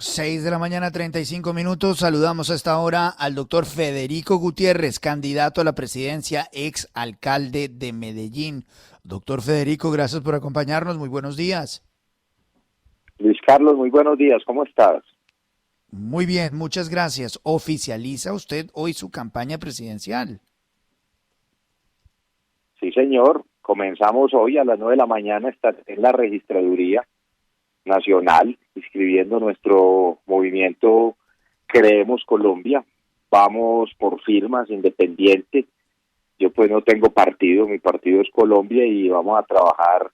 6 de la mañana, 35 minutos. Saludamos a esta hora al doctor Federico Gutiérrez, candidato a la presidencia, ex alcalde de Medellín. Doctor Federico, gracias por acompañarnos. Muy buenos días. Luis Carlos, muy buenos días, ¿cómo estás? Muy bien, muchas gracias. ¿Oficializa usted hoy su campaña presidencial? Sí, señor, comenzamos hoy a las 9 de la mañana, estar en la registraduría nacional, inscribiendo nuestro movimiento Creemos Colombia. Vamos por firmas independiente. Yo pues no tengo partido, mi partido es Colombia y vamos a trabajar,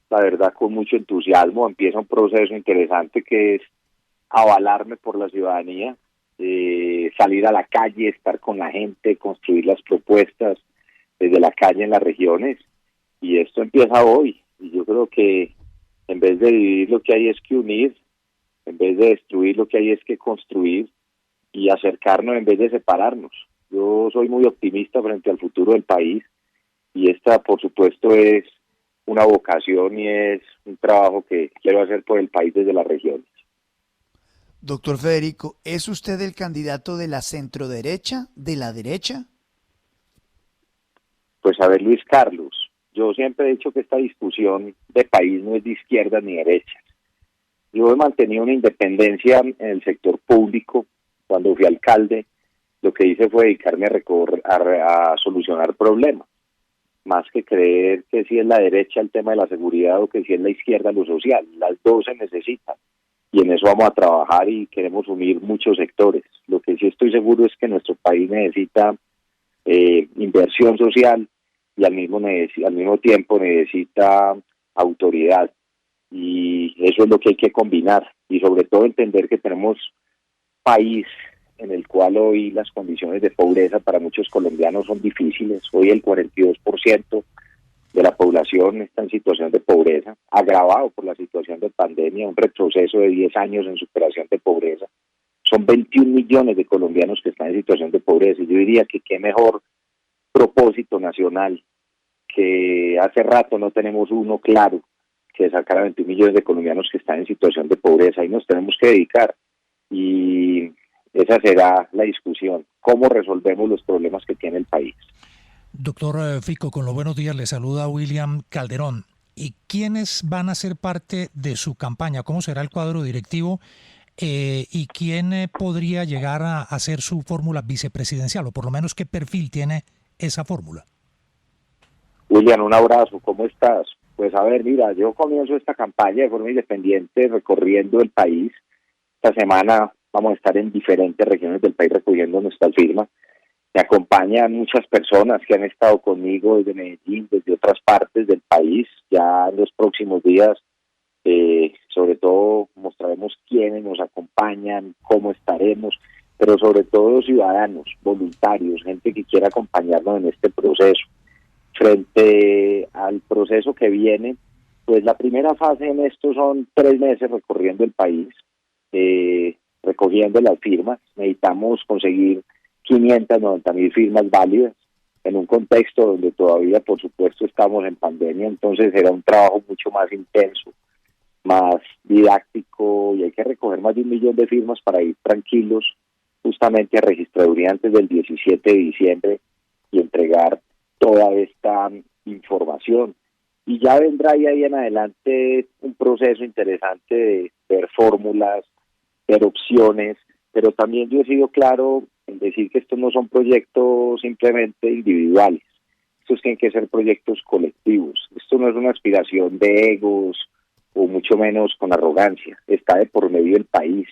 la verdad, con mucho entusiasmo. Empieza un proceso interesante que es avalarme por la ciudadanía, salir a la calle, estar con la gente, construir las propuestas desde la calle en las regiones. Y esto empieza hoy. Y yo creo que en vez de dividir lo que hay es que unir, en vez de destruir lo que hay es que construir y acercarnos en vez de separarnos. Yo soy muy optimista frente al futuro del país y esta, por supuesto, es una vocación y es un trabajo que quiero hacer por el país desde las regiones. Doctor Federico, ¿es usted el candidato de la centroderecha, de la derecha? Pues a ver, Luis Carlos, yo siempre he dicho que esta discusión de país no es de izquierdas ni derechas. Yo he mantenido una independencia en el sector público. Cuando fui alcalde, lo que hice fue dedicarme a solucionar problemas, más que creer que si es la derecha el tema de la seguridad o que si es la izquierda lo social. Las dos se necesitan y en eso vamos a trabajar y queremos unir muchos sectores. Lo que sí estoy seguro es que nuestro país necesita inversión social y al mismo tiempo necesita autoridad, y eso es lo que hay que combinar y sobre todo entender que tenemos país en el cual hoy las condiciones de pobreza para muchos colombianos son difíciles. Hoy el 42% de la población está en situación de pobreza, agravado por la situación de pandemia, un retroceso de 10 años en superación de pobreza. Son 21 millones de colombianos que están en situación de pobreza y yo diría que qué mejor propósito nacional, que hace rato no tenemos uno claro, que sacar a 21 millones de colombianos que están en situación de pobreza. Y nos tenemos que dedicar y esa será la discusión, cómo resolvemos los problemas que tiene el país. Doctor Fico, con los buenos días, le saluda William Calderón. ¿Y quiénes van a ser parte de su campaña? ¿Cómo será el cuadro directivo? ¿Y quién podría llegar a hacer su fórmula vicepresidencial? O por lo menos, ¿qué perfil tiene esa fórmula? William, un abrazo, ¿cómo estás? Pues a ver, mira, yo comienzo esta campaña de forma independiente recorriendo el país. Esta semana vamos a estar en diferentes regiones del país recogiendo nuestras firmas. Me acompañan muchas personas que han estado conmigo desde Medellín, desde otras partes del país. Ya en los próximos días, sobre todo, mostraremos quiénes nos acompañan, cómo estaremos, pero sobre todo ciudadanos, voluntarios, gente que quiera acompañarnos en este proceso. Frente al proceso que viene, pues la primera fase en esto son 3 meses recorriendo el país, recogiendo las firmas. Necesitamos conseguir 590,000 firmas válidas en un contexto donde todavía, por supuesto, estamos en pandemia, entonces será un trabajo mucho más intenso, más didáctico, y hay que recoger más de 1 millón de firmas para ir tranquilos justamente a registraduría antes del 17 de diciembre y entregar toda esta información. Y ya vendrá ahí en adelante un proceso interesante de ver fórmulas, ver opciones, pero también yo he sido claro en decir que estos no son proyectos simplemente individuales, estos tienen que ser proyectos colectivos. Esto no es una aspiración de egos o mucho menos con arrogancia, está de por medio del país.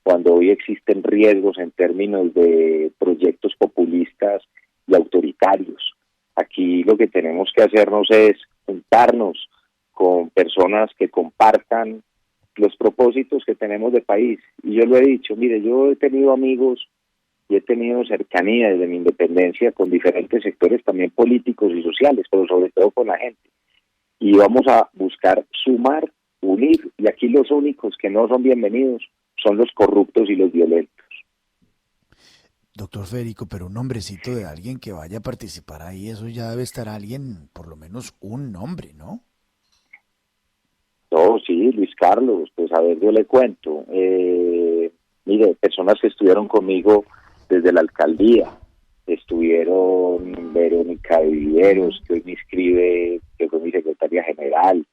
Cuando hoy existen riesgos en términos de proyectos populistas y autoritarios, aquí lo que tenemos que hacernos es juntarnos con personas que compartan los propósitos que tenemos de país. Y yo lo he dicho, mire, yo he tenido amigos y he tenido cercanía desde mi independencia con diferentes sectores también políticos y sociales, pero sobre todo con la gente. Y vamos a buscar sumar, unir, y aquí los únicos que no son bienvenidos son los corruptos y los violentos. Doctor Federico, pero un nombrecito de alguien que vaya a participar ahí, eso ya debe estar alguien, por lo menos un nombre, ¿no? No, sí, Sí, Luis Carlos, pues a ver, yo le cuento. Mire, personas que estuvieron conmigo desde la alcaldía, estuvieron Verónica de Viveros, que hoy me inscribe, que fue mi secretaria general,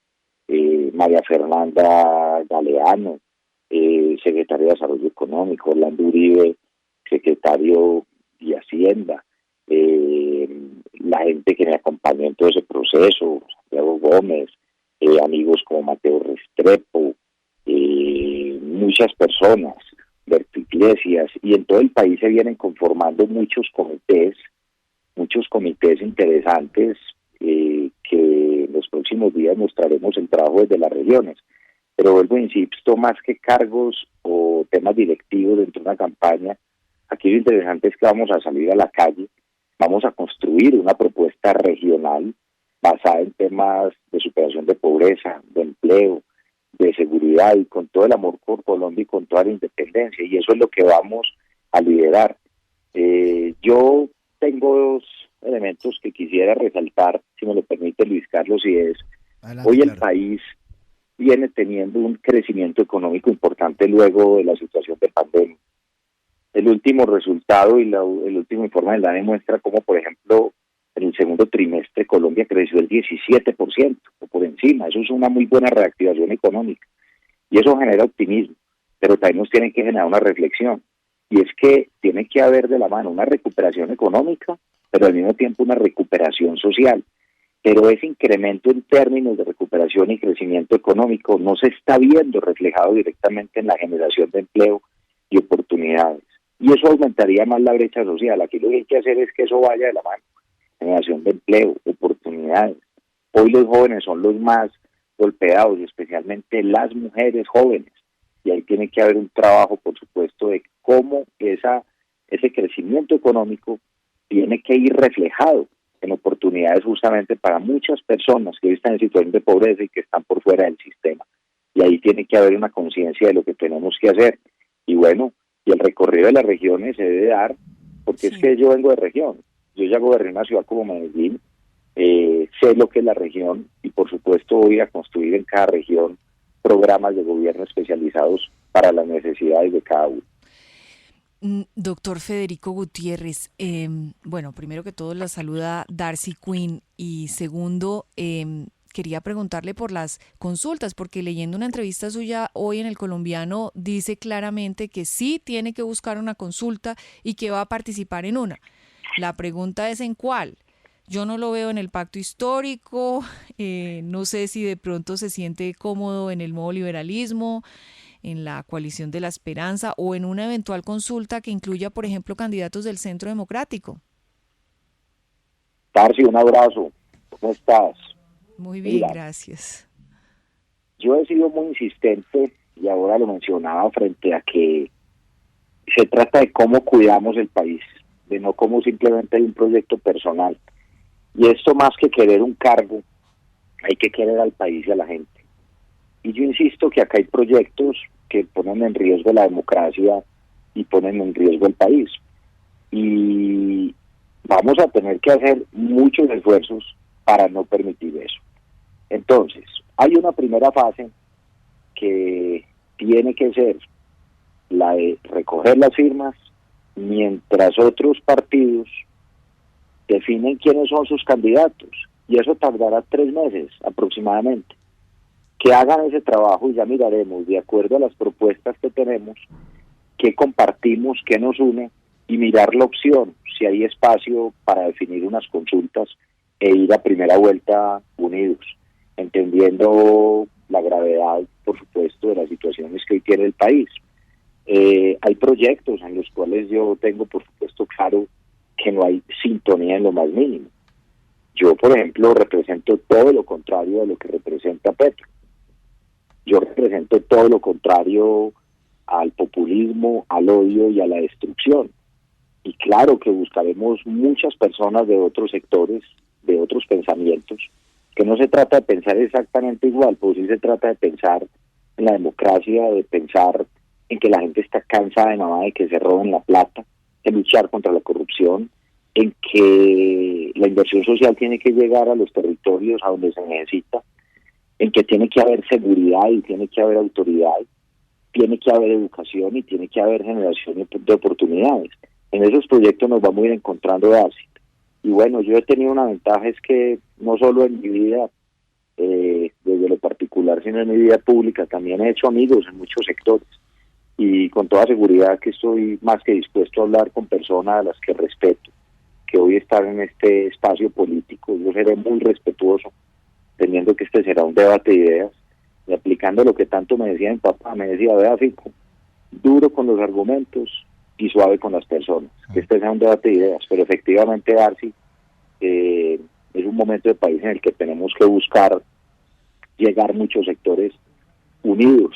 María Fernanda Galeano, secretario de Desarrollo Económico, Orlando Uribe, secretario de Hacienda, la gente que me acompañó en todo ese proceso, Santiago Gómez, amigos como Mateo Restrepo, muchas personas, Berto Iglesias, y en todo el país se vienen conformando muchos comités interesantes que en los próximos días mostraremos el trabajo desde las regiones. Pero vuelvo e insisto, más que cargos o temas directivos dentro de una campaña, aquí lo interesante es que vamos a salir a la calle, vamos a construir una propuesta regional basada en temas de superación de pobreza, de empleo, de seguridad y con todo el amor por Colombia y con toda la independencia, y eso es lo que vamos a liderar. Yo tengo dos elementos que quisiera resaltar, si me lo permite Luis Carlos, y es, Adelante, hoy el claro. país viene teniendo un crecimiento económico importante luego de la situación de pandemia. El último resultado y el último informe del DANE muestra cómo, por ejemplo, en el segundo trimestre Colombia creció el 17% o por encima. Eso es una muy buena reactivación económica y eso genera optimismo, pero también nos tiene que generar una reflexión, y es que tiene que haber de la mano una recuperación económica, pero al mismo tiempo una recuperación social. Pero ese incremento en términos de recuperación y crecimiento económico no se está viendo reflejado directamente en la generación de empleo y oportunidades. Y eso aumentaría más la brecha social. Aquí lo que hay que hacer es que eso vaya de la mano. Generación de empleo, oportunidades. Hoy los jóvenes son los más golpeados, y especialmente las mujeres jóvenes. Y ahí tiene que haber un trabajo, por supuesto, de cómo ese crecimiento económico tiene que ir reflejado en oportunidades justamente para muchas personas que hoy están en situación de pobreza y que están por fuera del sistema. Y ahí tiene que haber una conciencia de lo que tenemos que hacer. Y bueno, y el recorrido de las regiones se debe dar, porque es que yo vengo de región. Yo ya goberné una ciudad como Medellín, sé lo que es la región y por supuesto voy a construir en cada región programas de gobierno especializados para las necesidades de cada uno. Doctor Federico Gutiérrez, bueno, primero que todo la saluda Darcy Quinn y segundo, quería preguntarle por las consultas, porque leyendo una entrevista suya hoy en El Colombiano dice claramente que sí tiene que buscar una consulta y que va a participar en una. La pregunta es ¿en cuál? Yo no lo veo en el pacto histórico, no sé si de pronto se siente cómodo en el nuevo liberalismo, en la coalición de la esperanza o en una eventual consulta que incluya, por ejemplo, candidatos del Centro Democrático. Tarsi, un abrazo. ¿Cómo estás? Muy bien, Mira, gracias. yo he sido muy insistente y ahora lo mencionaba frente a que se trata de cómo cuidamos el país, de no como simplemente hay un proyecto personal. Y esto más que querer un cargo, hay que querer al país y a la gente. Y yo insisto que acá hay proyectos que ponen en riesgo la democracia y ponen en riesgo el país. Y vamos a tener que hacer muchos esfuerzos para no permitir eso. Entonces, hay una primera fase que tiene que ser la de recoger las firmas mientras otros partidos definen quiénes son sus candidatos. Y eso tardará 3 meses aproximadamente. Que hagan ese trabajo y ya miraremos, de acuerdo a las propuestas que tenemos, qué compartimos, qué nos une, y mirar la opción, si hay espacio para definir unas consultas e ir a primera vuelta unidos, entendiendo la gravedad, por supuesto, de las situaciones que hoy tiene el país. Hay proyectos en los cuales yo tengo, por supuesto, claro que no hay sintonía en lo más mínimo. Yo, por ejemplo, represento todo lo contrario de lo que representa Petro. Yo represento todo lo contrario al populismo, al odio y a la destrucción. Y claro que buscaremos muchas personas de otros sectores, de otros pensamientos, que no se trata de pensar exactamente igual, pues sí se trata de pensar en la democracia, de pensar en que la gente está cansada de mamá de que se roben la plata, de luchar contra la corrupción, en que la inversión social tiene que llegar a los territorios a donde se necesita, en que tiene que haber seguridad y tiene que haber autoridad, tiene que haber educación y tiene que haber generación de oportunidades. En esos proyectos nos vamos a ir encontrando Darcy. Y bueno, yo he tenido una ventaja, es que no solo en mi vida, desde lo particular, sino en mi vida pública, también he hecho amigos en muchos sectores. Y con toda seguridad que estoy más que dispuesto a hablar con personas a las que respeto, que hoy están en este espacio político. Yo seré muy respetuoso, teniendo que este será un debate de ideas, y aplicando lo que tanto me decía mi papá, me decía, vea Fico, duro con los argumentos y suave con las personas, que este sea un debate de ideas, pero efectivamente, Darcy, es un momento de país en el que tenemos que buscar llegar muchos sectores unidos,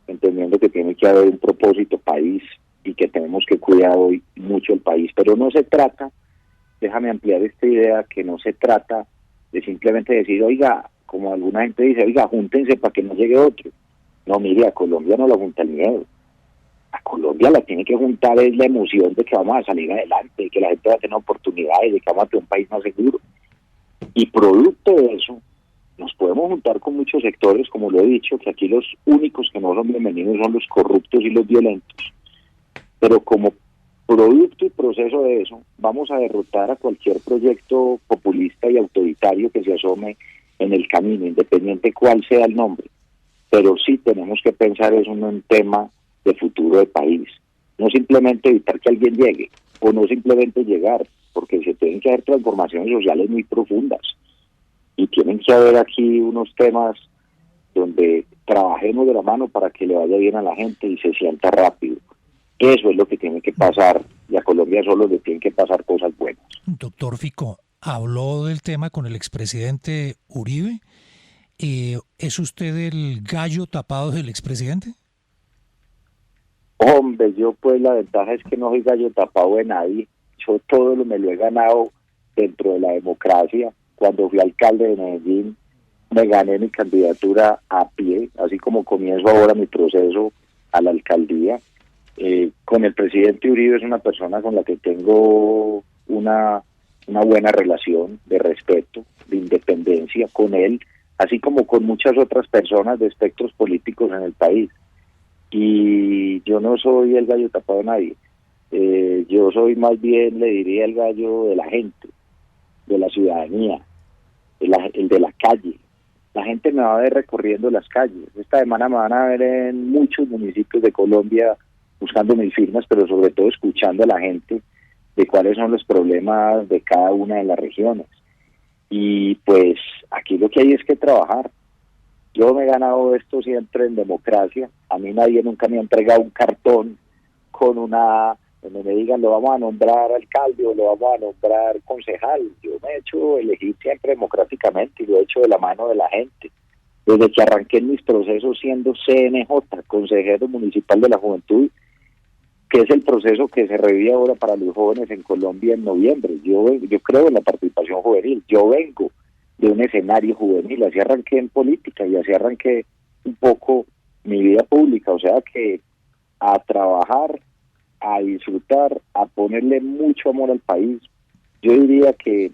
entendiendo que tiene que haber un propósito país y que tenemos que cuidar hoy mucho el país, pero no se trata, déjame ampliar esta idea, que no se trata de simplemente decir, oiga, como alguna gente dice, oiga, júntense para que no llegue otro. No, mire, a Colombia no la junta el miedo. A Colombia la tiene que juntar es la emoción de que vamos a salir adelante, de que la gente va a tener oportunidades, de que vamos a tener un país más seguro. Y producto de eso, nos podemos juntar con muchos sectores, como lo he dicho, que aquí los únicos que no son bienvenidos son los corruptos y los violentos. Pero como producto y proceso de eso, vamos a derrotar a cualquier proyecto populista y autoritario que se asome en el camino, independiente cuál sea el nombre. Pero sí tenemos que pensar eso en un tema de futuro de país. No simplemente evitar que alguien llegue, o no simplemente llegar, porque se tienen que haber transformaciones sociales muy profundas. Y tienen que haber aquí unos temas donde trabajemos de la mano para que le vaya bien a la gente y se sienta rápido. Eso es lo que tiene que pasar, y a Colombia solo le tienen que pasar cosas buenas. Doctor Fico, habló del tema con el expresidente Uribe. ¿Es usted el gallo tapado del expresidente? Hombre, yo pues la ventaja es que no soy gallo tapado de nadie. Yo todo me lo he ganado dentro de la democracia. Cuando fui alcalde de Medellín, me gané mi candidatura a pie, así como comienzo ahora mi proceso a la alcaldía. Con el presidente Uribe es una persona con la que tengo una buena relación de respeto, de independencia con él, así como con muchas otras personas de espectros políticos en el país. Y yo no soy el gallo tapado de nadie. Yo soy más bien, le diría, el gallo de la gente, de la ciudadanía, el de la calle. La gente me va a ver recorriendo las calles. Esta semana me van a ver en muchos municipios de Colombia buscando mis firmas, pero sobre todo escuchando a la gente de cuáles son los problemas de cada una de las regiones. Y pues aquí lo que hay es que trabajar. Yo me he ganado esto siempre en democracia. A mí nadie nunca me ha entregado un cartón con donde me digan lo vamos a nombrar alcalde o lo vamos a nombrar concejal. Yo me he hecho elegir siempre democráticamente y lo he hecho de la mano de la gente. Desde que arranqué en mis procesos siendo CNJ, consejero municipal de la juventud, que es el proceso que se revive ahora para los jóvenes en Colombia en noviembre. Yo creo en la participación juvenil, yo vengo de un escenario juvenil, así arranqué en política y así arranqué un poco mi vida pública, o sea que a trabajar, a disfrutar, a ponerle mucho amor al país. Yo diría que,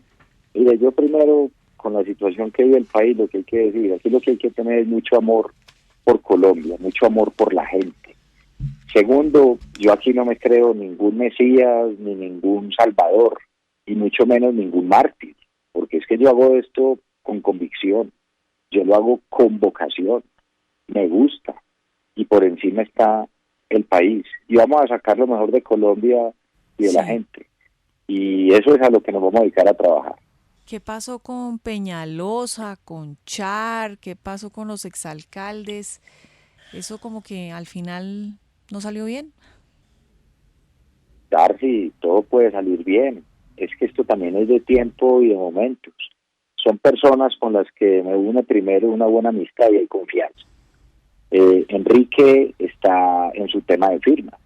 mire, yo primero, con la situación que vive el país, lo que hay que decir, aquí lo que hay que tener es mucho amor por Colombia, mucho amor por la gente. Segundo, yo aquí no me creo ningún Mesías, ni ningún Salvador, y mucho menos ningún mártir, porque es que yo hago esto con convicción, yo lo hago con vocación, me gusta, y por encima está el país, y vamos a sacar lo mejor de Colombia y de la gente, y eso es a lo que nos vamos a dedicar a trabajar. ¿Qué pasó con Peñalosa, con Char? ¿Qué pasó con los exalcaldes? Eso como que al final no salió bien. Darcy, todo puede salir bien, es que esto también es de tiempo y de momentos. Son personas con las que me une primero una buena amistad y hay confianza. Enrique está en su tema de firmas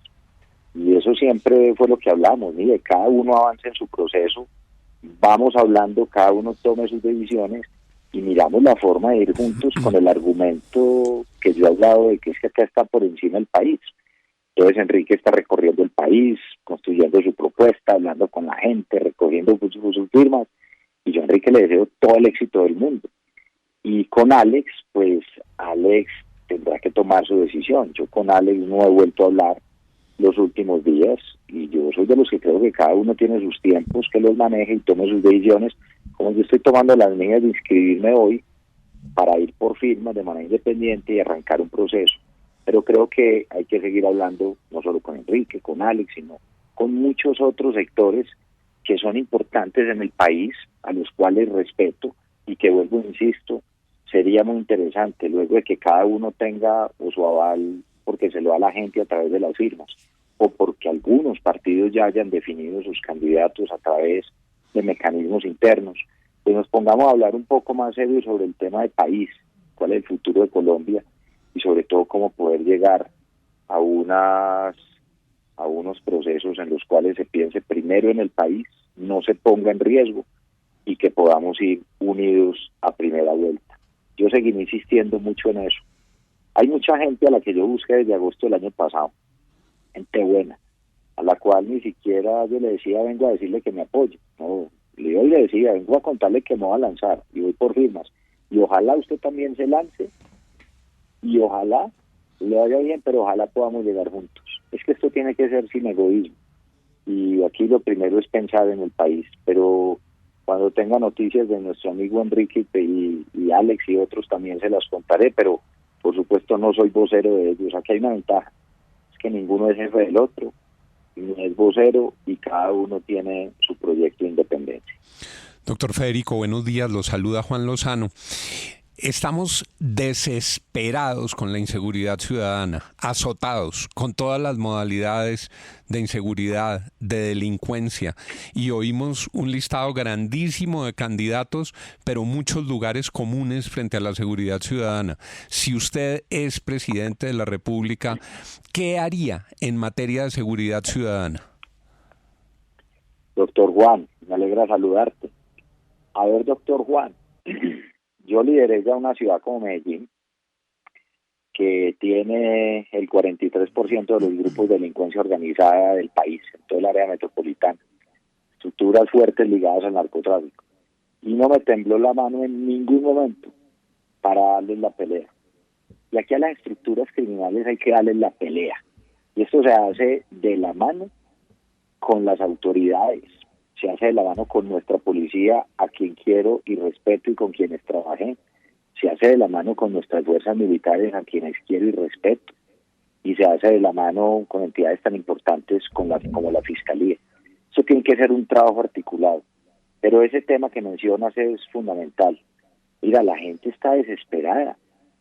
y eso siempre fue lo que hablamos. Mire, cada uno avanza en su proceso, vamos hablando, cada uno tome sus decisiones y miramos la forma de ir juntos con el argumento que yo he hablado de que es que acá está por encima el país. Entonces Enrique está recorriendo el país, construyendo su propuesta, hablando con la gente, recogiendo sus firmas, y yo a Enrique le deseo todo el éxito del mundo. Y con Alex, pues Alex tendrá que tomar su decisión. Yo con Alex no he vuelto a hablar los últimos días y yo soy de los que creo que cada uno tiene sus tiempos, que los maneje y tome sus decisiones, como yo estoy tomando las mías de inscribirme hoy para ir por firmas de manera independiente y arrancar un proceso. Pero creo que hay que seguir hablando no solo con Enrique, con Alex, sino con muchos otros sectores que son importantes en el país, a los cuales respeto y que, vuelvo, insisto, sería muy interesante luego de que cada uno tenga o su aval porque se lo da a la gente a través de las firmas o porque algunos partidos ya hayan definido sus candidatos a través de mecanismos internos, pues nos pongamos a hablar un poco más serio sobre el tema del país, cuál es el futuro de Colombia y sobre todo cómo poder llegar a unos procesos en los cuales se piense primero en el país, no se ponga en riesgo y que podamos ir unidos a primera vuelta. Yo seguiré insistiendo mucho en eso. Hay mucha gente a la que yo busqué desde agosto del año pasado, gente buena, a la cual ni siquiera yo le decía vengo a decirle que me apoye, no, yo le decía vengo a contarle que me voy a lanzar y voy por firmas y ojalá usted también se lance y ojalá le vaya bien, pero ojalá podamos llegar juntos. Es que esto tiene que ser sin egoísmo y aquí lo primero es pensar en el país, pero cuando tenga noticias de nuestro amigo Enrique y Alex y otros también se las contaré, pero por supuesto no soy vocero de ellos. Aquí hay una ventaja, es que ninguno es jefe del otro, ni es vocero y cada uno tiene su proyecto de independencia. Doctor Federico, buenos días, lo saluda Juan Lozano. Estamos desesperados con la inseguridad ciudadana, azotados con todas las modalidades de inseguridad, de delincuencia, y oímos un listado grandísimo de candidatos, pero muchos lugares comunes frente a la seguridad ciudadana. Si usted es presidente de la República, ¿qué haría en materia de seguridad ciudadana? Doctor Juan, me alegra saludarte. A ver, doctor Juan, yo lideré ya una ciudad como Medellín, que tiene el 43% de los grupos de delincuencia organizada del país, en todo el área metropolitana, estructuras fuertes ligadas al narcotráfico. Y no me tembló la mano en ningún momento para darles la pelea. Y aquí a las estructuras criminales hay que darles la pelea. Y esto se hace de la mano con las autoridades, se hace de la mano con nuestra policía, a quien quiero y respeto y con quienes trabajé, se hace de la mano con nuestras fuerzas militares, a quienes quiero y respeto, y se hace de la mano con entidades tan importantes como la Fiscalía. Eso tiene que ser un trabajo articulado, pero ese tema que mencionas es fundamental. Mira, la gente está desesperada.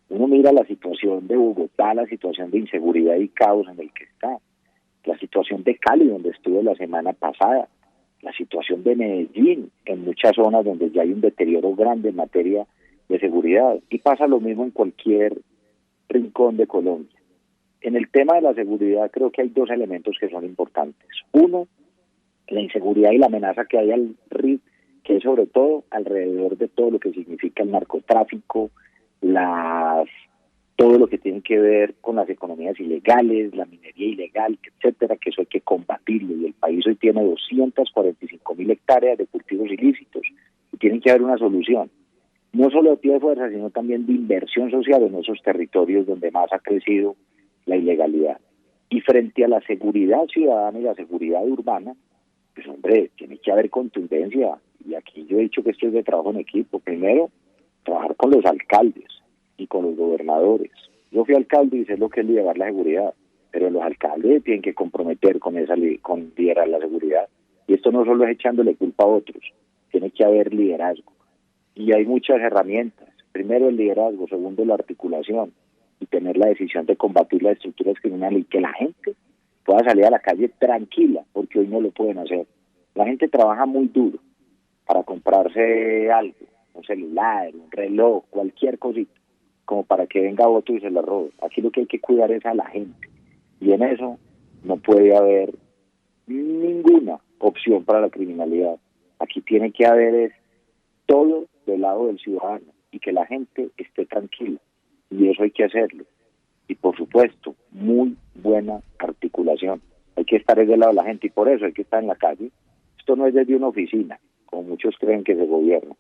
Uno mira la situación de Bogotá, la situación de inseguridad y caos en el que está, la situación de Cali, donde estuve la semana pasada, la situación de Medellín, en muchas zonas donde ya hay un deterioro grande en materia de seguridad, y pasa lo mismo en cualquier rincón de Colombia. En el tema de la seguridad creo que hay dos elementos que son importantes. Uno, la inseguridad y la amenaza que hay al RIC, que es sobre todo alrededor de todo lo que significa el narcotráfico, todo lo que tiene que ver con las economías ilegales, la minería ilegal, etcétera, que eso hay que combatirlo. Y el país hoy tiene 245.000 hectáreas de cultivos ilícitos y tiene que haber una solución, no solo de pie de fuerza, sino también de inversión social en esos territorios donde más ha crecido la ilegalidad. Y frente a la seguridad ciudadana y la seguridad urbana, pues hombre, tiene que haber contundencia. Y aquí yo he dicho que esto es de trabajo en equipo. Primero, trabajar con los alcaldes y con los gobernadores. Yo fui alcalde y sé lo que es liderar la seguridad, pero los alcaldes tienen que comprometer con liderar la seguridad. Y esto no solo es echándole culpa a otros, tiene que haber liderazgo. Y hay muchas herramientas. Primero el liderazgo, segundo la articulación y tener la decisión de combatir las estructuras criminales y que la gente pueda salir a la calle tranquila, porque hoy no lo pueden hacer. La gente trabaja muy duro para comprarse algo, un celular, un reloj, cualquier cosita, como para que venga otro y se la robe. Aquí lo que hay que cuidar es a la gente, y en eso no puede haber ninguna opción para la criminalidad. Aquí tiene que haber todo del lado del ciudadano y que la gente esté tranquila, y eso hay que hacerlo. Y por supuesto, muy buena articulación. Hay que estar del lado de la gente y por eso hay que estar en la calle. Esto no es desde una oficina, como muchos creen que se gobierna.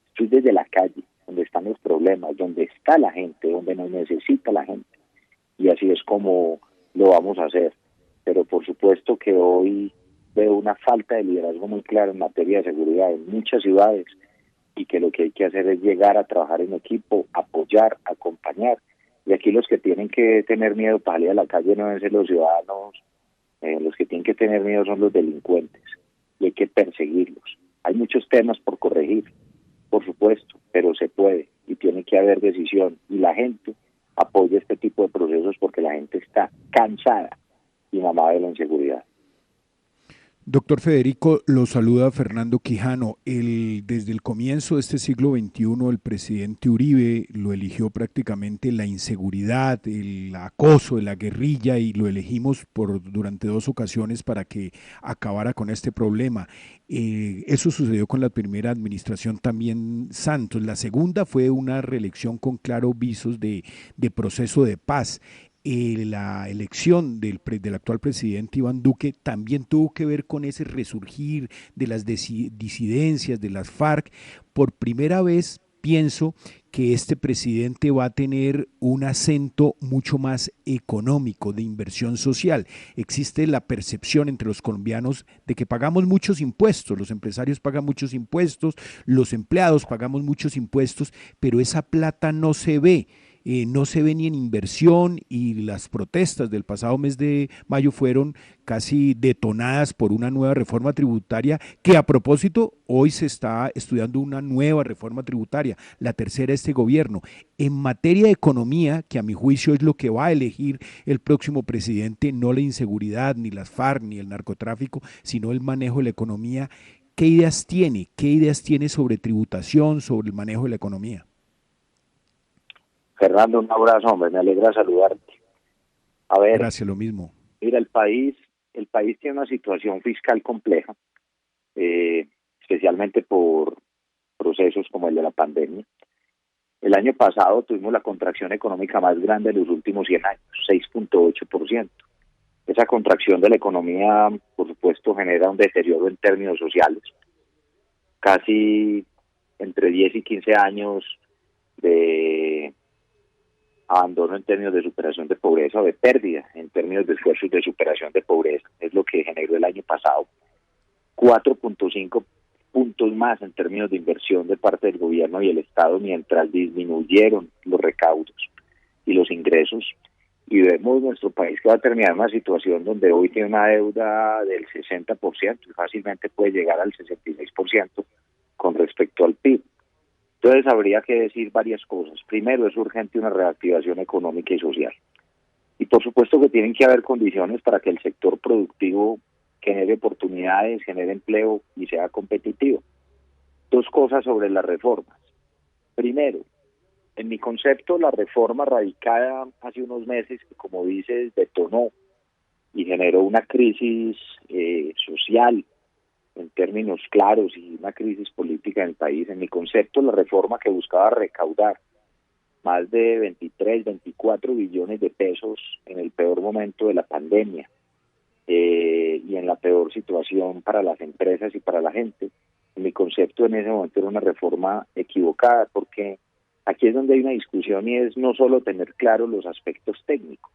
Esto es desde la calle, donde están los problemas, donde está la gente, donde nos necesita la gente. Y así es como lo vamos a hacer. Pero por supuesto que hoy veo una falta de liderazgo muy clara en materia de seguridad en muchas ciudades, y que lo que hay que hacer es llegar a trabajar en equipo, apoyar, acompañar. Y aquí los que tienen que tener miedo para salir a la calle no deben ser los ciudadanos, los que tienen que tener miedo son los delincuentes, y hay que perseguirlos. Hay muchos temas por corregir, por supuesto, pero se puede y tiene que haber decisión, y la gente apoya este tipo de procesos porque la gente está cansada y mamada de la inseguridad. Doctor Federico, lo saluda Fernando Quijano. Desde el comienzo de este siglo XXI, el presidente Uribe lo eligió prácticamente la inseguridad, el acoso de la guerrilla, y lo elegimos durante 2 ocasiones para que acabara con este problema. Eso sucedió con la primera administración también Santos. La segunda fue una reelección con claros visos de proceso de paz. La elección del actual presidente Iván Duque también tuvo que ver con ese resurgir de las disidencias de las FARC. Por primera vez pienso que este presidente va a tener un acento mucho más económico, de inversión social. Existe la percepción entre los colombianos de que pagamos muchos impuestos, los empresarios pagan muchos impuestos, los empleados pagamos muchos impuestos, pero esa plata no se ve. No se ve ni en inversión, y las protestas del pasado mes de mayo fueron casi detonadas por una nueva reforma tributaria, que a propósito hoy se está estudiando una nueva reforma tributaria, la tercera de este gobierno. En materia de economía, que a mi juicio es lo que va a elegir el próximo presidente, no la inseguridad, ni las FARC, ni el narcotráfico, sino el manejo de la economía, ¿qué ideas tiene? ¿Qué ideas tiene sobre tributación, sobre el manejo de la economía? Fernando, un abrazo, hombre, me alegra saludarte. A ver, gracias, lo mismo. Mira, el país tiene una situación fiscal compleja, especialmente por procesos como el de la pandemia. El año pasado tuvimos la contracción económica más grande de los últimos 100 años, 6.8%. Esa contracción de la economía, por supuesto, genera un deterioro en términos sociales. Casi entre 10 y 15 años de abandono en términos de superación de pobreza, o de pérdida en términos de esfuerzos de superación de pobreza, es lo que generó el año pasado. 4.5 puntos más en términos de inversión de parte del gobierno y el Estado, mientras disminuyeron los recaudos y los ingresos, y vemos nuestro país que va a terminar en una situación donde hoy tiene una deuda del 60% y fácilmente puede llegar al 66% con respecto al PIB. Entonces habría que decir varias cosas. Primero, es urgente una reactivación económica y social. Y por supuesto que tienen que haber condiciones para que el sector productivo genere oportunidades, genere empleo y sea competitivo. 2 cosas sobre las reformas. Primero, en mi concepto, la reforma radicada hace unos meses, que como dices, detonó y generó una crisis social en términos claros y una crisis política en el país. En mi concepto, la reforma que buscaba recaudar más de 23, 24 billones de pesos en el peor momento de la pandemia y en la peor situación para las empresas y para la gente, en mi concepto en ese momento era una reforma equivocada, porque aquí es donde hay una discusión, y es no solo tener claros los aspectos técnicos,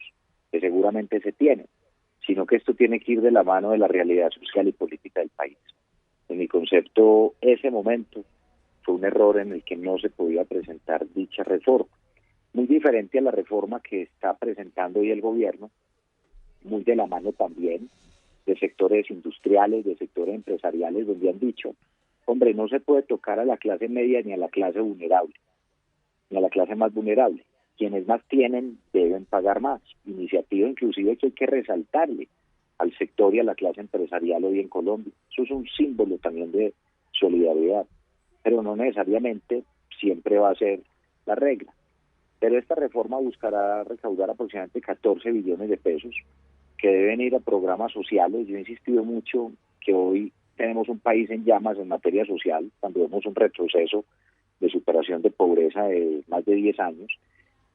que seguramente se tienen, sino que esto tiene que ir de la mano de la realidad social y política del país. En mi concepto, ese momento fue un error en el que no se podía presentar dicha reforma. Muy diferente a la reforma que está presentando hoy el gobierno, muy de la mano también de sectores industriales, de sectores empresariales, donde han dicho, hombre, no se puede tocar a la clase media ni a la clase vulnerable, ni a la clase más vulnerable. Quienes más tienen deben pagar más. Iniciativa inclusive que hay que resaltarle al sector y a la clase empresarial hoy en Colombia. Eso es un símbolo también de solidaridad, pero no necesariamente siempre va a ser la regla. Pero esta reforma buscará recaudar aproximadamente 14 billones de pesos que deben ir a programas sociales. Yo he insistido mucho que hoy tenemos un país en llamas en materia social, cuando vemos un retroceso de superación de pobreza de más de 10 años,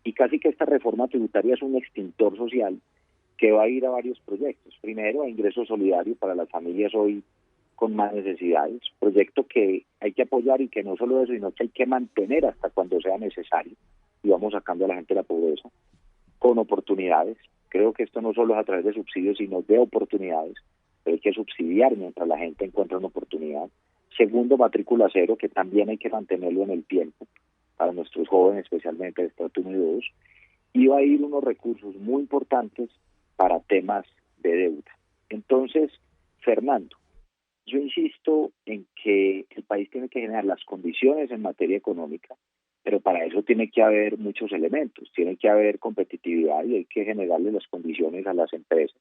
y casi que esta reforma tributaria es un extintor social que va a ir a varios proyectos. Primero, a ingreso solidario para las familias hoy con más necesidades, proyecto que hay que apoyar y que no solo eso, sino que hay que mantener hasta cuando sea necesario y vamos sacando a la gente de la pobreza con oportunidades. Creo que esto no solo es a través de subsidios, sino de oportunidades, pero hay que subsidiar mientras la gente encuentra una oportunidad. Segundo, matrícula cero, que también hay que mantenerlo en el tiempo para nuestros jóvenes, especialmente de estrato 1 y 2, y va a ir unos recursos muy importantes para temas de deuda. Entonces, Fernando, yo insisto en que el país tiene que generar las condiciones en materia económica, pero para eso tiene que haber muchos elementos, tiene que haber competitividad y hay que generarle las condiciones a las empresas.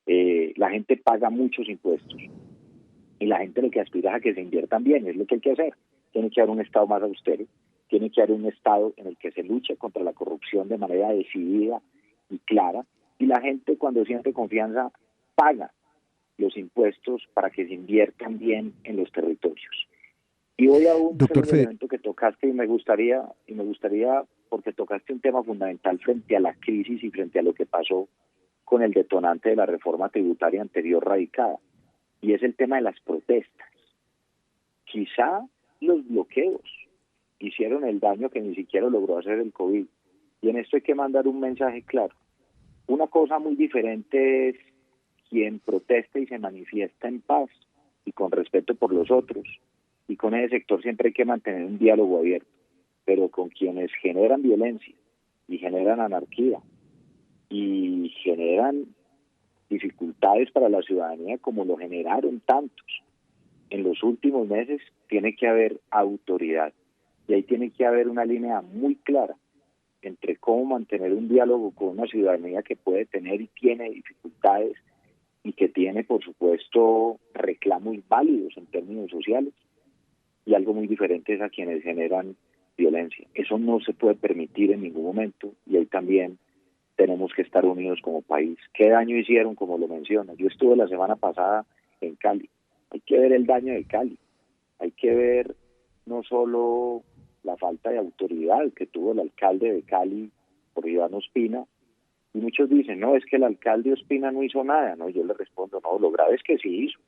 La gente paga muchos impuestos y la gente lo que aspira es a que se inviertan bien, es lo que hay que hacer. Tiene que haber un Estado más austero, tiene que haber un Estado en el que se luche contra la corrupción de manera decidida y clara, y la gente cuando siente confianza paga los impuestos para que se inviertan bien en los territorios. Y voy a un segundo elemento que tocaste y me gustaría, porque tocaste un tema fundamental frente a la crisis y frente a lo que pasó con el detonante de la reforma tributaria anterior radicada, y es el tema de las protestas. Quizá los bloqueos hicieron el daño que ni siquiera logró hacer el COVID, y en esto hay que mandar un mensaje claro. Una cosa muy diferente es quien protesta y se manifiesta en paz y con respeto por los otros, y con ese sector siempre hay que mantener un diálogo abierto, pero con quienes generan violencia y generan anarquía y generan dificultades para la ciudadanía como lo generaron tantos en los últimos meses, tiene que haber autoridad y ahí tiene que haber una línea muy clara entre cómo mantener un diálogo con una ciudadanía que puede tener y tiene dificultades y que tiene, por supuesto, reclamos válidos en términos sociales, y algo muy diferente es a quienes generan violencia. Eso no se puede permitir en ningún momento, y ahí también tenemos que estar unidos como país. ¿Qué daño hicieron, como lo menciona? Yo estuve la semana pasada en Cali. Hay que ver el daño de Cali. Hay que ver no solo la falta de autoridad que tuvo el alcalde de Cali, por Iván Ospina, y muchos dicen, no, es que el alcalde Ospina no hizo nada. No, yo le respondo, no, lo grave es que sí hizo,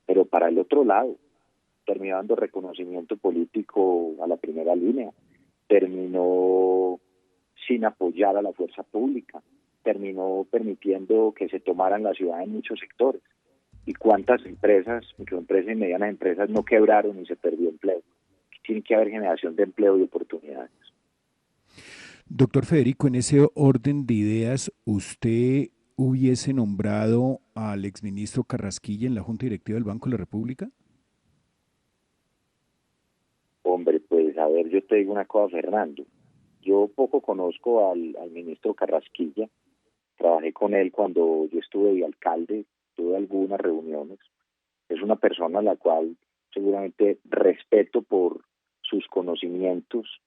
pero para el otro lado, terminó dando reconocimiento político a la primera línea, terminó sin apoyar a la fuerza pública, terminó permitiendo que se tomaran la ciudad en muchos sectores. ¿Y cuántas empresas, microempresas y medianas empresas no quebraron y se perdió empleo? Tiene que haber generación de empleo y oportunidades. Doctor Federico, en ese orden de ideas, ¿usted hubiese nombrado al exministro Carrasquilla en la Junta Directiva del Banco de la República? Hombre, pues a ver, yo te digo una cosa, Fernando. Yo poco conozco al ministro Carrasquilla. Trabajé con él cuando yo estuve de alcalde, tuve algunas reuniones. Es una persona a la cual seguramente respeto por sus conocimientos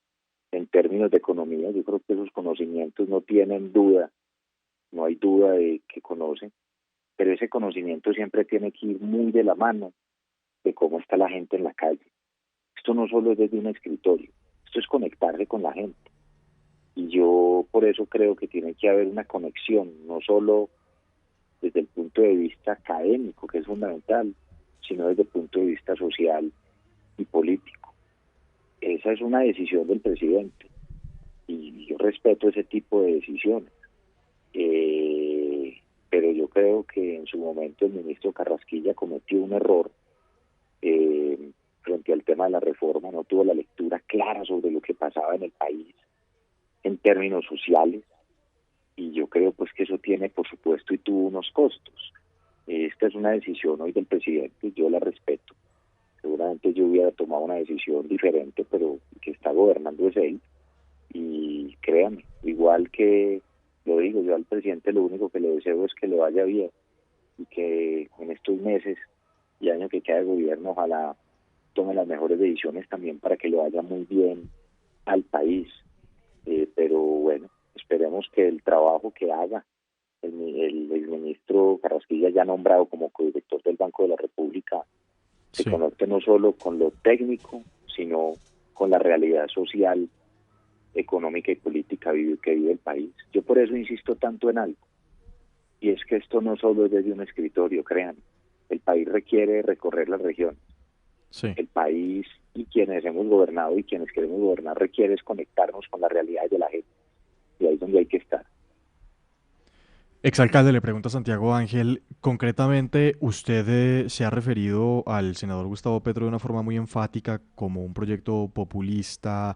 en términos de economía. Yo creo que esos conocimientos no tienen duda, no hay duda de que conoce, pero ese conocimiento siempre tiene que ir muy de la mano de cómo está la gente en la calle. Esto no solo es desde un escritorio, esto es conectarse con la gente. Y yo por eso creo que tiene que haber una conexión, no solo desde el punto de vista académico, que es fundamental, sino desde el punto de vista social y político. Esa es una decisión del presidente y yo respeto ese tipo de decisiones. Pero yo creo que en su momento el ministro Carrasquilla cometió un error frente al tema de la reforma, no tuvo la lectura clara sobre lo que pasaba en el país en términos sociales, y yo creo pues que eso tiene, por supuesto, y tuvo unos costos. Esta es una decisión hoy del presidente, yo la respeto. Seguramente yo hubiera tomado una decisión diferente, pero el que está gobernando es él, y créanme, igual que lo digo, yo al presidente lo único que le deseo es que le vaya bien, y que en estos meses y años que queda de gobierno, ojalá tome las mejores decisiones también para que le vaya muy bien al país. Pero bueno, esperemos que el trabajo que haga el ministro Carrasquilla, ya nombrado como codirector del Banco de la República, se conecte no solo con lo técnico, sino con la realidad social, económica y política que vive el país. Yo por eso insisto tanto en algo, y es que esto no solo es desde un escritorio, créanme, El país requiere recorrer las regiones. Sí. El país y quienes hemos gobernado y quienes queremos gobernar requiere es conectarnos con las realidades de la gente. Y ahí es donde hay que estar. Exalcalde, le pregunta Santiago Ángel, concretamente usted se ha referido al senador Gustavo Petro de una forma muy enfática como un proyecto populista,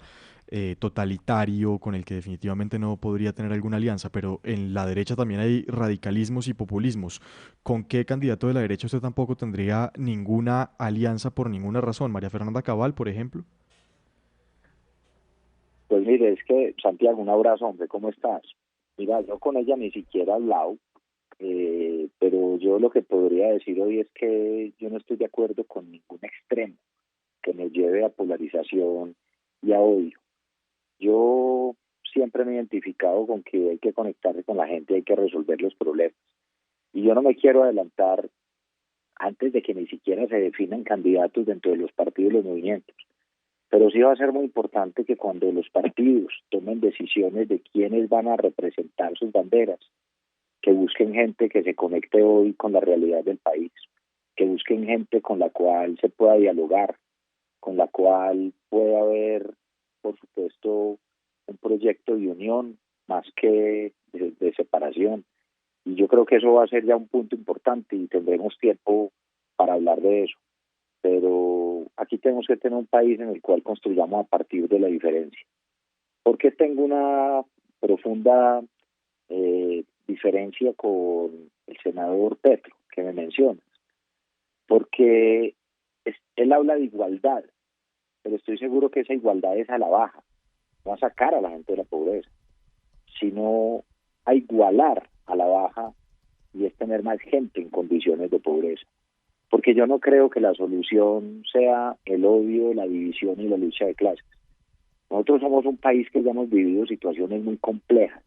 totalitario, con el que definitivamente no podría tener alguna alianza, pero en la derecha también hay radicalismos y populismos. ¿Con qué candidato de la derecha usted tampoco tendría ninguna alianza por ninguna razón? ¿María Fernanda Cabal, por ejemplo? Pues mire, es que Santiago, un abrazo, hombre, ¿cómo estás? Mira, yo con ella ni siquiera he hablado, pero yo lo que podría decir hoy es que yo no estoy de acuerdo con ningún extremo que nos lleve a polarización y a odio. Yo siempre me he identificado con que hay que conectarse con la gente, hay que resolver los problemas. Y yo no me quiero adelantar antes de que ni siquiera se definan candidatos dentro de los partidos y los movimientos. Pero sí va a ser muy importante que cuando los partidos tomen decisiones de quiénes van a representar sus banderas, que busquen gente que se conecte hoy con la realidad del país, que busquen gente con la cual se pueda dialogar, con la cual pueda haber, por supuesto, un proyecto de unión más que de separación. Y yo creo que eso va a ser ya un punto importante y tendremos tiempo para hablar de eso. Pero aquí tenemos que tener un país en el cual construyamos a partir de la diferencia. ¿Por qué tengo una profunda diferencia con el senador Petro, que me mencionas? Porque él habla de igualdad, pero estoy seguro que esa igualdad es a la baja, no a sacar a la gente de la pobreza, sino a igualar a la baja y es tener más gente en condiciones de pobreza. Porque yo no creo que la solución sea el odio, la división y la lucha de clases. Nosotros somos un país que ya hemos vivido situaciones muy complejas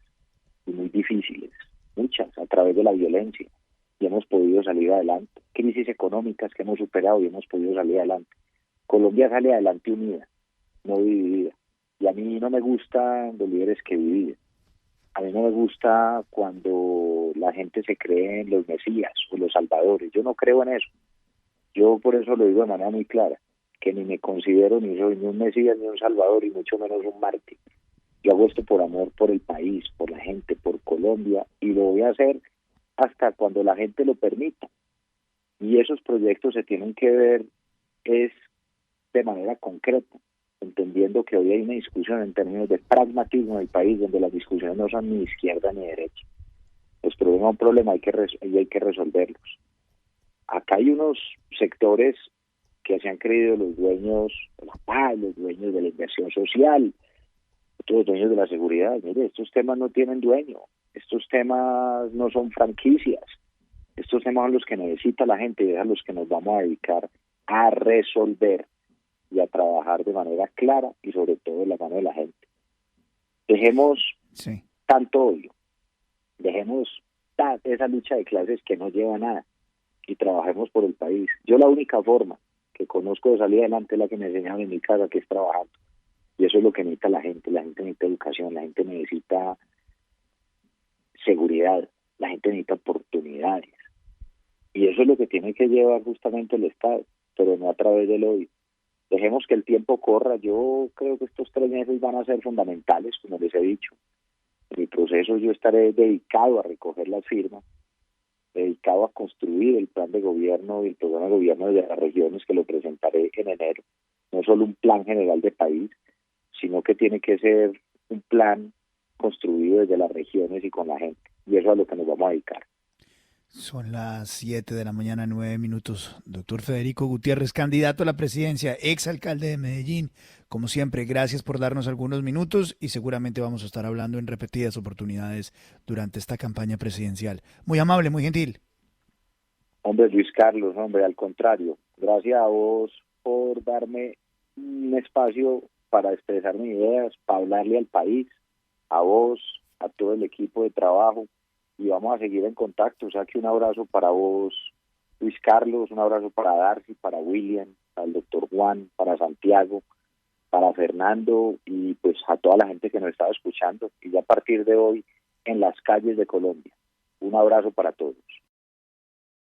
y muy difíciles, muchas, a través de la violencia, y hemos podido salir adelante. Crisis económicas que hemos superado y hemos podido salir adelante. Colombia sale adelante unida, no dividida. Y a mí no me gustan los líderes que dividen. A mí no me gusta cuando la gente se cree en los mesías o los salvadores. Yo no creo en eso. Yo por eso lo digo de manera muy clara, que ni me considero ni soy ni un mesías ni un salvador y mucho menos un mártir. Yo hago esto por amor por el país, por la gente, por Colombia y lo voy a hacer hasta cuando la gente lo permita. Y esos proyectos se tienen que ver es de manera concreta, entendiendo que hoy hay una discusión en términos de pragmatismo en el país donde las discusiones no son ni izquierda ni derecha. Los problemas son un problema y hay que resolverlos. Acá hay unos sectores que se han creído los dueños de la paz, los dueños de la inversión social, otros dueños de la seguridad. Mire, estos temas no tienen dueño, estos temas no son franquicias, estos temas son los que necesita la gente y es a los que nos vamos a dedicar a resolver y a trabajar de manera clara y sobre todo de la mano de la gente. Dejemos tanto odio, dejemos esa lucha de clases que no lleva a nada y trabajemos por el país. Yo la única forma que conozco de salir adelante es la que me enseñaron en mi casa, que es trabajando. Y eso es lo que necesita la gente necesita educación, la gente necesita seguridad, la gente necesita oportunidades. Y eso es lo que tiene que llevar justamente el Estado, pero no a través del odio. Dejemos que el tiempo corra. Yo creo que estos 3 meses van a ser fundamentales, como les he dicho. En mi proceso yo estaré dedicado a recoger las firmas, dedicado a construir el plan de gobierno y el programa de gobierno de las regiones que lo presentaré en enero. No solo un plan general de país, sino que tiene que ser un plan construido desde las regiones y con la gente. Y eso es a lo que nos vamos a dedicar. Son las 7 de la mañana, 9 minutos. Doctor Federico Gutiérrez, candidato a la presidencia, exalcalde de Medellín. Como siempre, gracias por darnos algunos minutos y seguramente vamos a estar hablando en repetidas oportunidades durante esta campaña presidencial. Muy amable, muy gentil. Hombre, Luis Carlos, hombre, al contrario. Gracias a vos por darme un espacio para expresar mis ideas, para hablarle al país, a vos, a todo el equipo de trabajo. Y vamos a seguir en contacto. O sea que un abrazo para vos, Luis Carlos, un abrazo para Darcy, para William, para el doctor Juan, para Santiago, para Fernando y pues a toda la gente que nos estaba escuchando y ya a partir de hoy en las calles de Colombia. Un abrazo para todos.